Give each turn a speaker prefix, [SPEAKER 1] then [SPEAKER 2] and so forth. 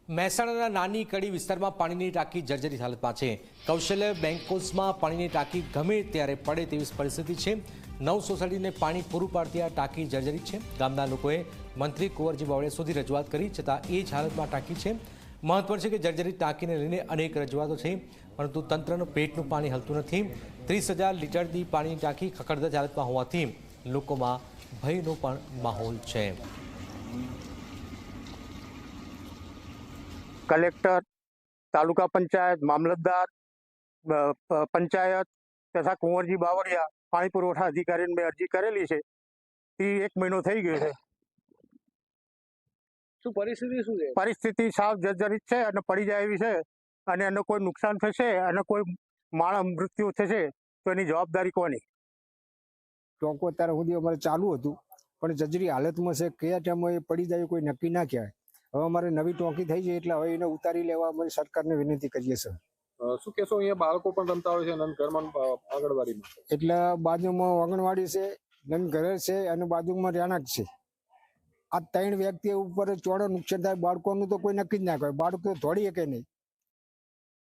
[SPEAKER 1] મહેસાણાના નાની કડી વિસ્તારમાં પાણીની ટાંકી જર્જરિત હાલતમાં છે। કૌશલ્ય બેંકોસમાં પાણીની ટાંકી ગમે ત્યારે પડે તેવી પરિસ્થિતિ છે। 9 સોસાયટીને પાણી પૂરું પાડતી આ ટાંકી જર્જરિત છે। ગામના લોકોએ મંત્રી કુંવરજી બાવળિયા સુધી રજૂઆત કરી છતાં એ જ હાલતમાં ટાંકી છે। મહત્વનું છે કે જર્જરિત ટાંકીને લઈને અનેક રજૂઆતો છે, પરંતુ તંત્રનું પેટનું પાણી હલતું નથી। 30,000 લીટરની પાણીની ટાંકી ખખડધજ હાલતમાં હોવાથી લોકોમાં ભયનો પણ માહોલ છે।
[SPEAKER 2] कलेक्टर, तालुका पंचायत, मामलतदार, पंचायत तथा कुंवरजी बावरिया पाणी पुरवठा अधिकारी ने अरजी करेली है। एक महीनो थई गयो है। परिस्थिति साव जर्जरित है અને પડી જાય એવી છે અને એનો કોઈ નુકસાન થશે અને કોઈ માણસ મૃત્યુ થશે તો એની જવાબદારી કોની?
[SPEAKER 3] ટોંકો અત્યાર સુધી અમારે ચાલુ હતું પણ જર્જરી હાલતમાં છે। કયા ટાઈમે પડી જાય કોઈ નક્કી ના કહેવાય। હવે અમારે નવી ટોંકી થઈ છે એટલે હવે એને ઉતારી લેવા અમારી સરકારને વિનંતી કરીએ છીએ।
[SPEAKER 4] શું કહેશો? અહીંયા બાળકો પણ રમતા હોય છે નંદ ઘરમાં આંગણવાડીમાં,
[SPEAKER 3] એટલે બાજુમાં આંગણવાડી છે, નંદ ઘર છે અને બાજુમાં રહેણાંક છે। આ 3 વ્યક્તિ ઉપર ચોડો નુકસાન થાય। બાળકોનું તો કોઈ નક્કી જ ના કહેવાય, બાળકો દોડી શકે નહીં।